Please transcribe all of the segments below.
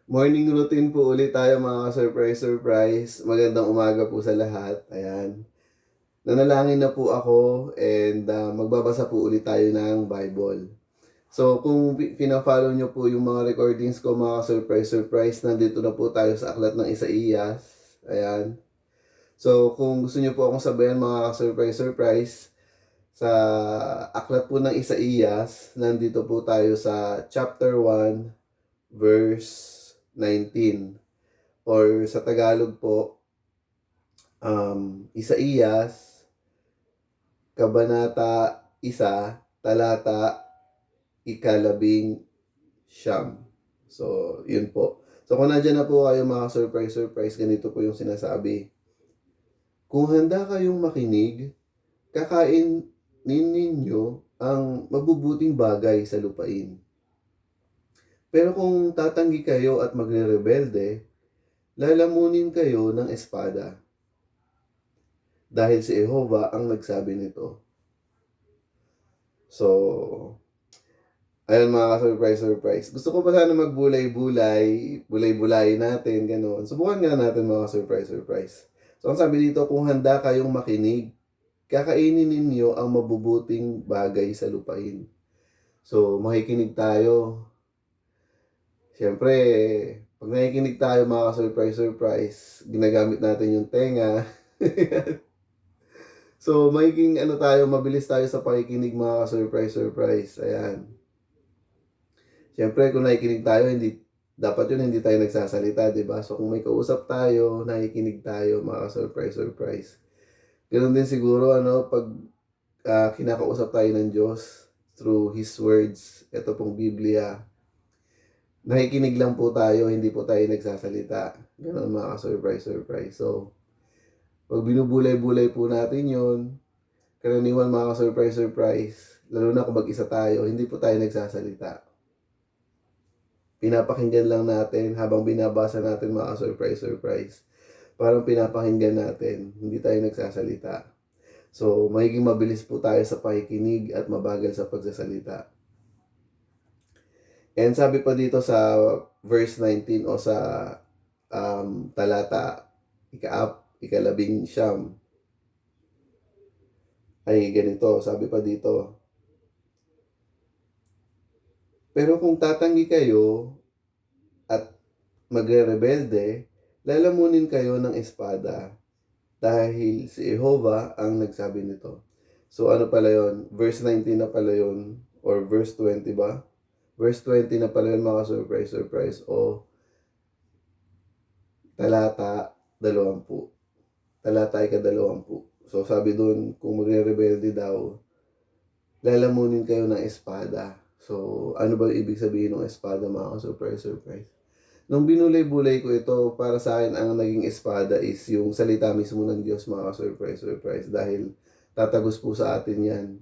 Morning routine po ulit tayo mga ka-surprise. Magandang umaga po sa lahat. Ayan. Nanalangin na po ako and magbabasa po ulit tayo ng Bible. So kung pina-follow nyo po yung mga recordings ko mga ka-surprise, nandito na po tayo sa aklat ng Isaías. Ayan. So kung gusto nyo po akong sabayan mga ka-surprise, sa aklat po ng Isaías, nandito po tayo sa chapter 1, verse 19. Or sa Tagalog po, Isaías, Kabanata 1, Talata 19. So, yun po. So, kung nandiyan na po kayo mga surprise, ganito po yung sinasabi. Kung handa kayong makinig, kakainin ninyo ang mabubuting bagay sa lupain. Pero kung tatanggi kayo at magre-rebelde, lalamunin kayo ng espada. Dahil si Jehovah ang nagsabi nito. So, ayun mga ka-surprise. Gusto ko pa sana bulay-bulay natin, gano'n. Subukan nga natin mga surprise. So, ang sabi dito, kung handa kayong makinig, kakainin ninyo ang mabubuting bagay sa lupain. So, makikinig tayo. Siyempre, pag nakikinig tayo mga ka-surprise, ginagamit natin yung tenga. So, magiging mabilis tayo sa pakikinig mga ka-surprise. Ayan. Siyempre, kung nakikinig tayo, dapat yun hindi tayo nagsasalita, di ba? So, kung may kausap tayo, nakikinig tayo mga ka-surprise. Ganun din siguro, pag kinakausap tayo ng Diyos through His words, ito pong Biblia, nakikinig lang po tayo, hindi po tayo nagsasalita. Ganun mga ka-surprise. So, pag binubulay-bulay po natin yun, karaniwan mga ka-surprise, lalo na kung mag-isa tayo, hindi po tayo nagsasalita. Pinapakinggan lang natin habang binabasa natin mga ka-surprise. Parang pinapakinggan natin, hindi tayo nagsasalita. So, magiging mabilis po tayo sa pakikinig at mabagal sa pagsasalita. And sabi pa dito sa verse 19 o sa talata 19, ay ganito, sabi pa dito. Pero kung tatanggi kayo at magre-rebelde, lalamunin kayo ng espada dahil si Jehovah ang nagsabi nito. So ano pala yon? Verse 19 na pala yon or verse 20 ba? Verse 20 na pala yun mga surprise o talata 20. Talata 20. So sabi doon, kung magre-rebelde daw, lalamunin kayo ng espada. So ano ba ibig sabihin ng espada mga surprise? Nung binulay-bulay ko ito, para sa akin ang naging espada is yung salita mismo ng Diyos mga surprise. Dahil tatagos po sa atin yan.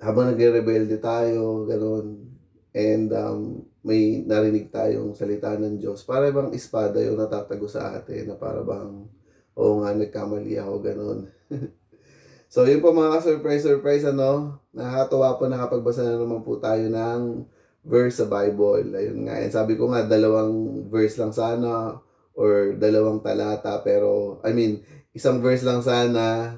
Habang nagre-rebelde tayo, gano'n, and may narinig tayong salita ng Diyos, para bang espada yung natatago sa atin, na para bang, oo nga, nagkamali ako, gano'n. So, yun po mga surprise, nakakatuwa po nakapagbasa na naman po tayo ng verse sa Bible. Ayun nga, and sabi ko nga, 2 verse lang sana, or 2 talata, pero, isang verse lang sana,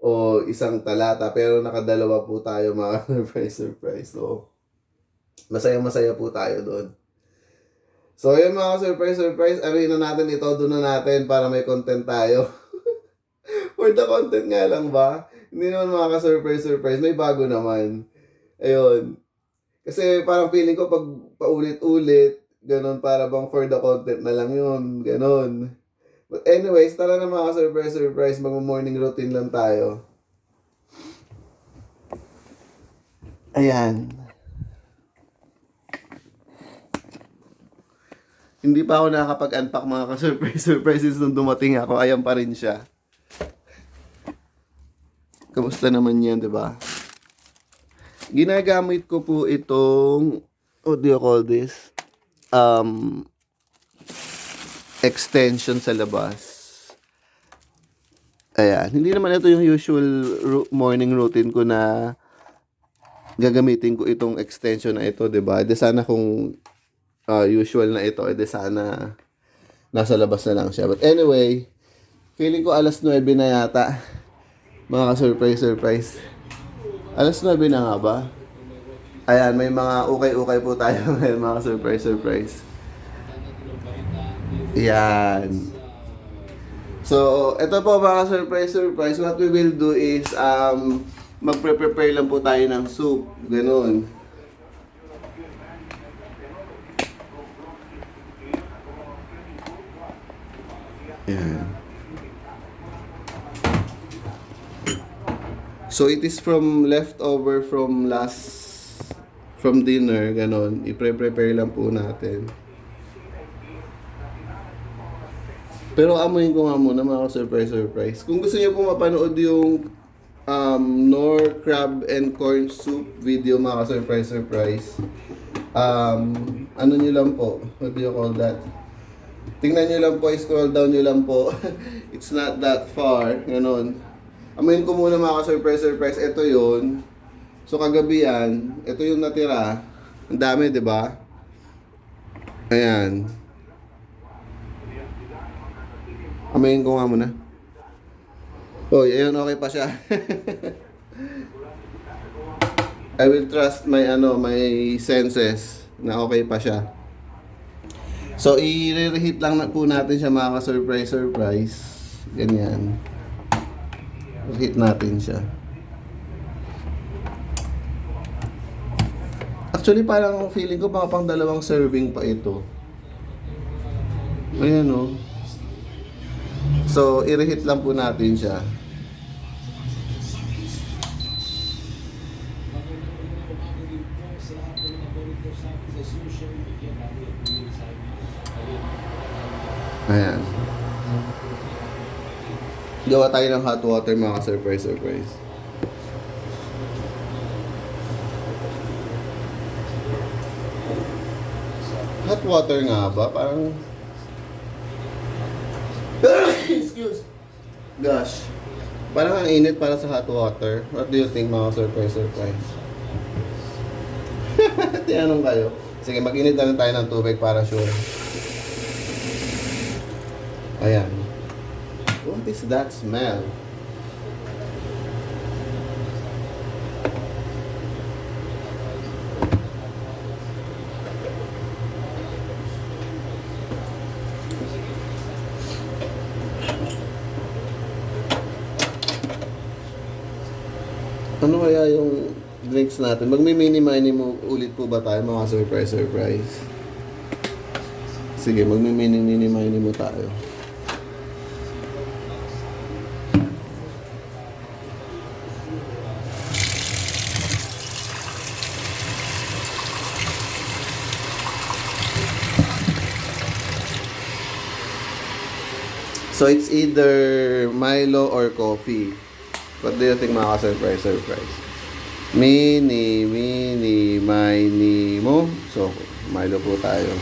o isang talata, pero nakadalawa po tayo mga surprise. So, masaya po tayo doon. So, ayun mga surprise, arin na natin ito, doon na natin para may content tayo. For the content nga lang ba? Hindi naman mga ka-surprise, may bago naman. Ayun. Kasi parang feeling ko pag paulit-ulit, ganun, para bang for the content na lang yun, ganun. But anyways, tara na mga surprise, mag-morning routine lang tayo. Ayan. Hindi pa ako nakakapag-unpack mga ka-surprise nung dumating ako. Ayan pa rin siya. Kamusta naman yan, di ba? Ginagamit ko po itong, what do you call this? Extension sa labas. Ayan. Hindi naman ito yung usual morning routine ko na gagamitin ko itong extension na ito, 'di ba? De sana kung usual na ito, de sana nasa labas na lang siya. But anyway, feeling ko alas 9 na yata. Mga ka-surprise. Alas 9 na nga ba? Ayan, may mga ukay-ukay po tayo ngayon, mga surprise. Yan. So, ito po mga surprise. What we will do is, magpre-prepare lang po tayo ng soup. Ganun. Yan. So, it is from leftover from dinner, ganun. I-prepare lang po natin. Pero amuin ko nga muna mga surprise. Kung gusto niyo po mapanood yung Knorr crab and corn soup video mga surprise. Ano nyo lang po? What do you call that? Tingnan nyo lang po, scroll down nyo lang po. It's not that far. Ganon. Amuin ko muna mga surprise. Ito yun. So kagabi yan. Ito yung natira. Ang dami, di ba? Ayan. Amayin ko nga muna. Oh, ayun, okay pa siya. I will trust my senses na okay pa siya. So, i-reheat lang na po natin siya mga ka-surprise. Ganyan. Reheat natin siya. Actually, parang feeling ko mga pang 2 serving pa ito. Ayan o. So, i-reheat lang po natin siya. Ayan. Gawa tayo ng hot water mga surprise. Hot water nga ba? Parang excuse. Gosh. Parang ang init para sa hot water. What do you think mga surprise? Tinanong kayo. Sige, mag-init na lang tayo ng tubig para sure. Ayan. What is that smell? Ano kaya yung drinks natin? Magmi-mini-mini mo ulit po ba tayo mga surprise? Sige, magmi-mini-mini mo tayo. So it's either Milo or coffee. What do you think mga surprise? Mini, mo. So, Milo po tayo.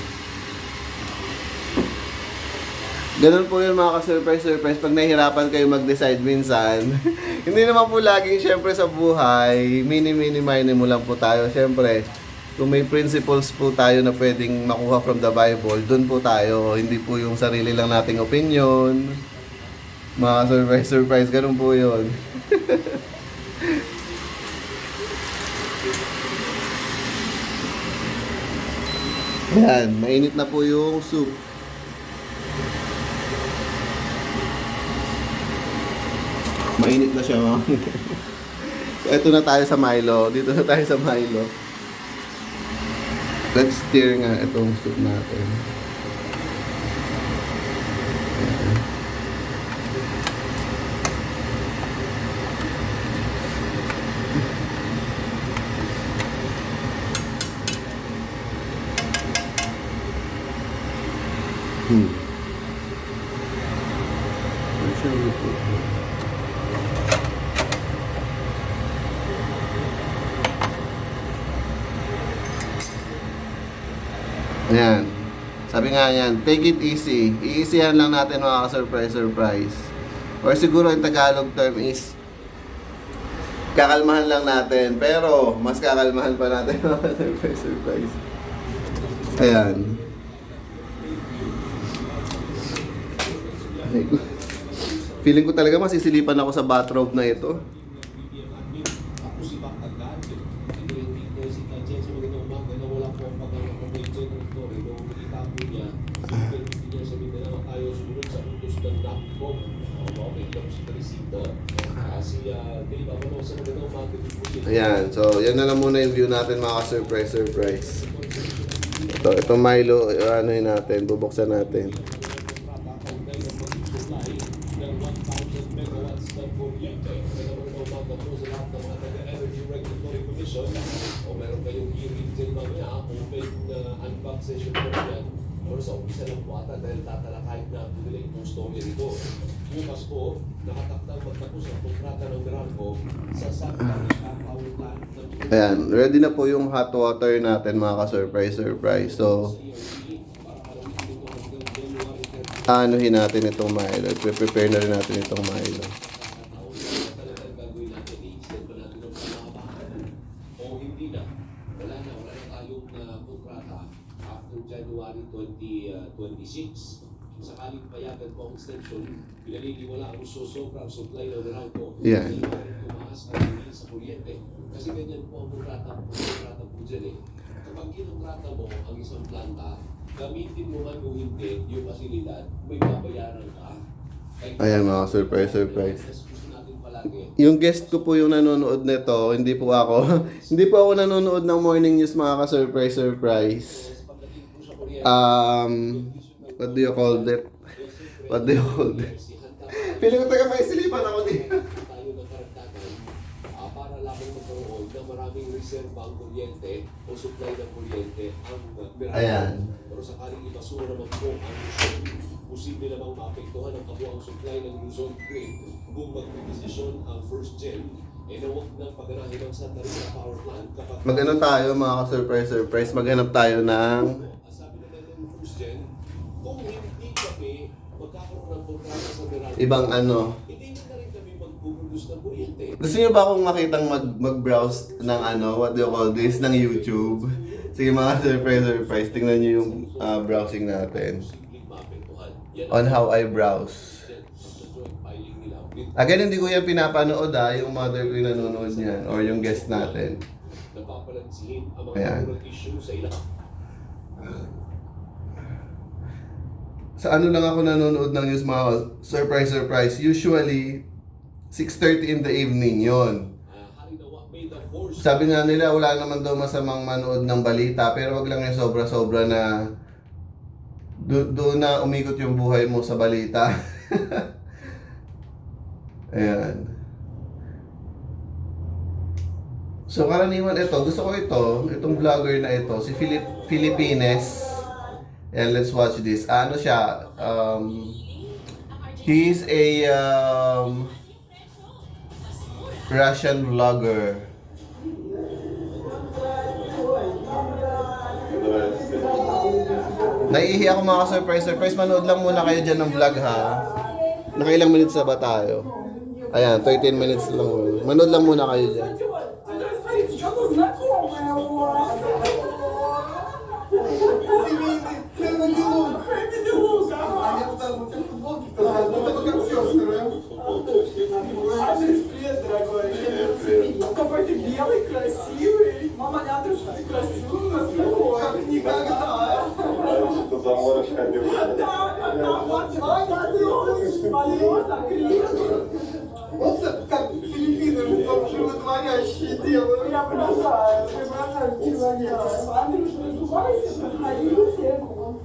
Ganun po yun mga ka-surprise. Pag nahihirapan kayo mag-decide minsan, hindi naman po laging syempre sa buhay, mini mo lang po tayo. Syempre, kung may principles po tayo na pwedeng makuha from the Bible, dun po tayo. Hindi po yung sarili lang nating opinion. Mga surprise. Ganun po yun. Ayan, mainit na po yung soup. Mainit na siya, mga. Ito na tayo sa Milo. Dito na tayo sa Milo. Let's stir nga itong soup natin. Ayan. Sabi nga yan, take it easy. I-easyhan lang natin mga surprise. Or siguro yung Tagalog term is Kakalmahan lang natin, pero mas kakalmahan pa natin mga surprise. Ayan. Feeling ko talaga masisilipan ako sa bathrobe na ito. Ayan, so yan na lang muna yung view natin mga ka-surprise. Ito Milo, anuhin natin, bubuksan natin. O meron kayong hearing din mamaya, open unbox session po yan. Or sa umpisa lang po ata dahil tatalakay na nila itong story rito. Bukas po, nakatakdang magtapos ang kontrata ng Meralco sa Santa Pautan. Ayan, ready na po yung hot water natin mga ka-surprise. So, anuhin natin itong Milo. Prepare na rin natin itong Milo. January 2026. Sakaling payagan po ang extension, pinaniniwala ang sobrang supply ng Meralco. Yan. Tumaas ang hindi sa kuryente. Kasi ganyan po ang kontrata po dyan eh. Kapag kinontrata mo ang isang planta, gamitin mo man o hindi yung pasilidad, may babayaran ka. Ayan mga surprise. Yung guest ko po yung nanonood nito, hindi po ako. Hindi po ako nanonood ng morning news mga ka-surprise. What do you call that? Feeling ko taga may silipan ako dito. Para lamang magkaroon ng maraming reservang kuryente o supply ng kuryente ang Meralco. Ayan. Pero sakaling ibasura naman po ang Luzon, posible namang maapektuhan ang kabuang supply ng Luzon grid kung magdedesisyon ang first gen na huwag ng pagganahin ng Santa Rita Power Plant kapag Magano tayo mga ka-surprise. Maghanap tayo ng kung hindi kami magkakaroon ng kontrata sa Meralco, ibang ano. hindi na rin kami mag-produce ng kuryente. Gusto niyo ba akong makitang mag-browse ng ano, what do you call this, ng YouTube? Sige mga surprise. Tingnan niyo yung browsing natin. On how I browse. Again, hindi ko yan pinapanood yung mother ko yung nanonood niyan or yung guest natin. Ayan. Sa ano lang ako nanonood ng news mga surprise. Usually, 6:30 in the evening yon. Sabi nga nila, wala naman daw masamang manood ng balita, pero wag lang yung sobra-sobra na doon na umikot yung buhay mo sa balita. Ayan. So karaniwan gusto ko itong vlogger na ito, si Filipines. And let's watch this. Ano siya? He's a Russian vlogger. Naiihi ako mga surprise. Manood lang muna kayo dyan ng vlog ha. Nakailang minutes na ba tayo? Ayan, 13 minutes lang. Manood lang muna kayo dyan. Какой ты белый, красивый. Мама, Нятрушка, ты красивый. Никогда. Что заморочка девушка. Да, вот, Полёса, крик. Вот как Филиппины животворящие делают. Я поражаю человека. Андрюша, разувайся, проходите.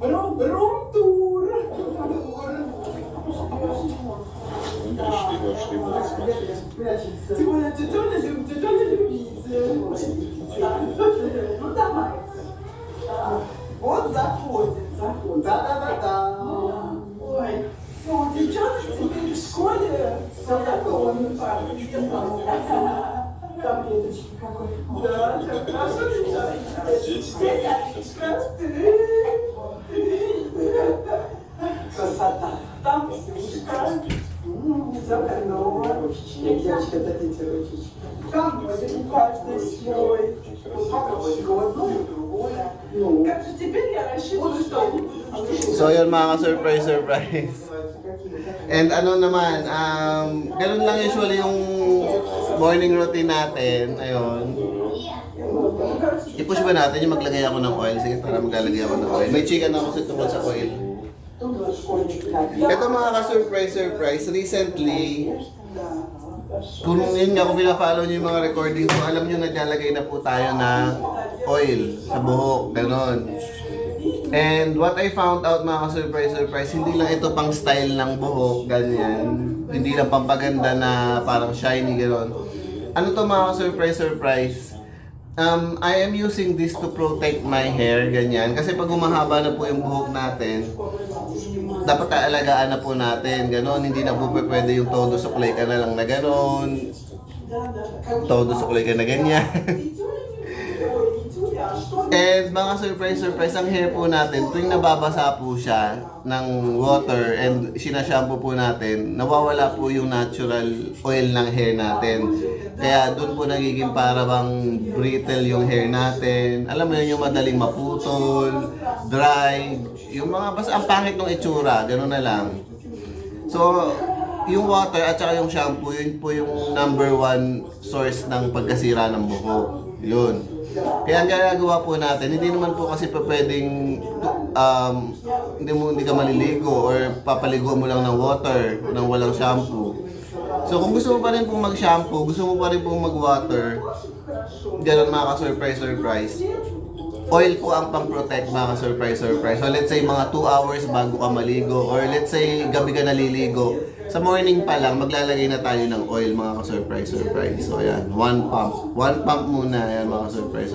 Рум-тур. Тем более, тетёня любитель. Ну, давай. Вот заходит. Да. Ой, все, девчонки теперь в школе все готовы. Таблеточки какой. Да, так хорошо, красота. Там Ксюшка. Девочка, дадите ручечку. Как бы, это не каждый свой. Папа будет одно, другое. Как же теперь я рассчитываю, что они будут. So yun mga ka-surprise. And ano naman, ganun lang usually yung morning routine natin. Ayun. I-push ba natin yung maglagay ako ng oil? Sige, para maglalagay ako ng oil. May chicken ako sa tungkol sa oil. Ito mga ka-surprise. Recently, kung yun nga, kung pina-follow nyo yung mga recordings ko, alam nyo naglalagay na po tayo ng oil sa buhok. Ganon. And what I found out mga ka-surprise, hindi lang ito pang style ng buhok, ganyan. Hindi lang pampaganda na parang shiny, gano'n. Ano to mga ka-surprise? I am using this to protect my hair, ganyan. Kasi pag humahaba na po yung buhok natin, dapat aalagaan na po natin, gano'n. Hindi na po pwede yung todo suklay ka na lang na gano'n. Todo suklay ka na ganyan. And mga surprise, ang hair po natin, tuwing nababasa po siya ng water and sinashampoo po natin, nawawala po yung natural oil ng hair natin. Kaya doon po nagiging para bang brittle yung hair natin. Alam mo yun, yung madaling maputol, dry, yung mga basta ang pangit ng itsura, gano'n na lang. So, yung water at saka yung shampoo, yun po yung number one source ng pagkasira ng buhok. Yun. Kaya ang ginagawa po natin, hindi naman po kasi pa pwedeng hindi ka maliligo or papaligo mo lang ng water nang walang shampoo. So kung gusto mo pa rin pong mag-shampoo, gusto mo pa rin pong mag-water, ganun mga ka-surprise. Oil po ang pang-protect mga ka-surprise. So let's say mga 2 hours bago ka maligo or let's say gabi ka naliligo. Sa morning pa lang, maglalagay na tayo ng oil mga ka-surprise. So ayan, 1 pump. 1 pump muna, ayan mga ka-surprise.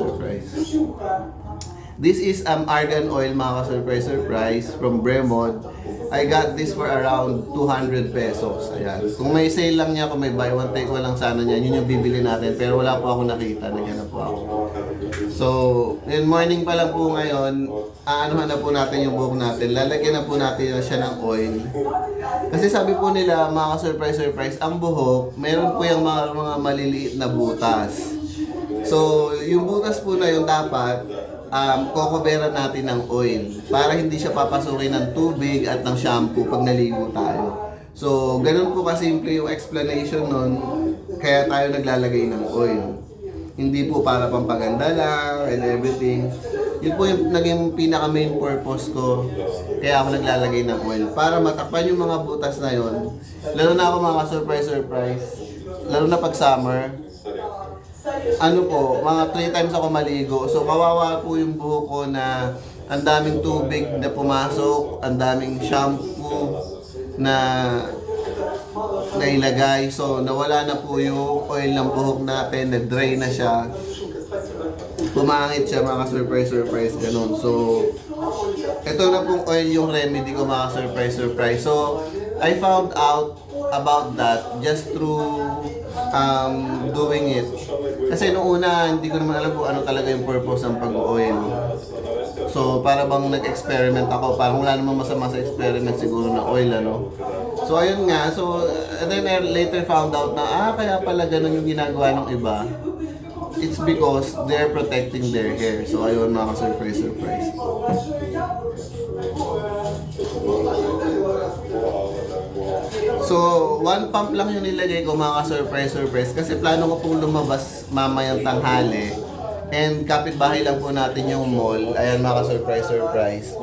This is argan oil mga ka-surprise from Bremod. I got this for around 200 pesos. Ayan. Kung may sale lang niya, kung may buy one take one lang sana niya, yun yung bibili natin. Pero wala po ako nakita, nagyan po ako. So, in morning pa lang po ngayon, aanuhan na po natin yung buhok natin. Lalagyan na po natin siya ng oil. Kasi sabi po nila, mga ka-surprise, ang buhok, meron po yung mga maliliit na butas. So, yung butas po na yun dapat, kokoberan natin ng oil para hindi siya papasukin ng tubig at ng shampoo pag naligo tayo. So, ganun po kasimple yung explanation nun, kaya tayo naglalagay ng oil. Hindi po para pampaganda lang and everything. Yun po yung naging pinaka main purpose ko, kaya ako naglalagay ng oil para matakpan yung mga butas na yun. Lalo na ako mga surprise, lalo na pag summer. Ano po, mga 3 times ako maligo. So kawawa po yung buhok ko na ang daming tubig na pumasok, ang daming shampoo na nailagay. So nawala na po yung oil ng buhok natin, nag-dry na siya. Pumangit siya mga surprise, ganun. So ito na pong oil yung remedy ko mga surprise. So I found out about that just through doing it. Kasi noong una, hindi ko naman alam kung ano talaga yung purpose ng pag-oil. So, para bang nag-experiment ako, parang wala namang masama sa experiment siguro na oil, ano. So, ayun nga. So, and then I later found out na, kaya pala ganun yung ginagawa ng iba. It's because they're protecting their hair. So, ayun mga surprise. So, 1 pump lang yung nilagay ko mga surprise kasi plano ko pong lumabas mamayang tanghali and kapitbahay lang po natin yung mall. Ayan mga surprise.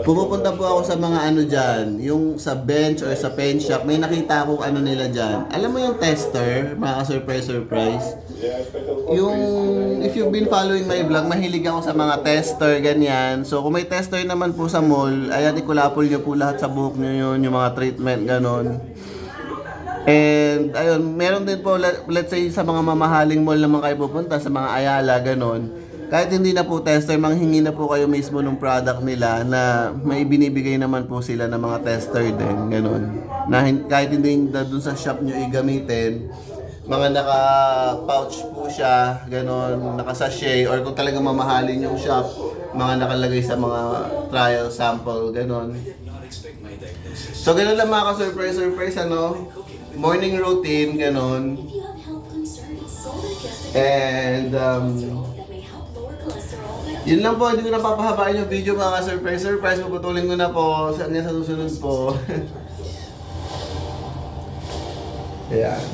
Pumupunta po ako sa mga ano dyan, yung sa bench or sa pen shop, may nakita akong ano nila dyan. Alam mo yung tester, mga surprise. Yung, if you've been following my vlog, mahilig ako sa mga tester, ganyan. So, kung may tester naman po sa mall, ayan, ikulapol nyo po lahat sa buhok nyo yun, yung mga treatment, ganon. And, ayun, meron din po, let's say, sa mga mamahaling mall naman kayo pupunta, sa mga Ayala, ganon. Kahit hindi na po tester, manghingi na po kayo mismo ng product nila na may binibigay naman po sila ng mga tester din, ganon. Na kahit hindi na dun sa shop nyo igamitin, mga naka-pouch po siya, ganon, naka-sachet, or kung talagang mamahalin yung shop, mga nakalagay sa mga trial sample, ganon. So, ganun lang mga ka-surprise, ano? Morning routine, ganun. And, yun lang po, hindi ko napapahabain yung video mga ka-surprise. Puputulin ko na po. Saan niya sa susunod po? Ayan.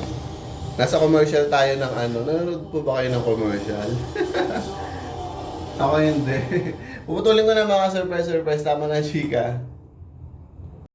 Nasa commercial tayo ng ano. Nanonood po ba kayo ng commercial? Ako hindi. Puputulin ko na mga surprise. Tama na, chika.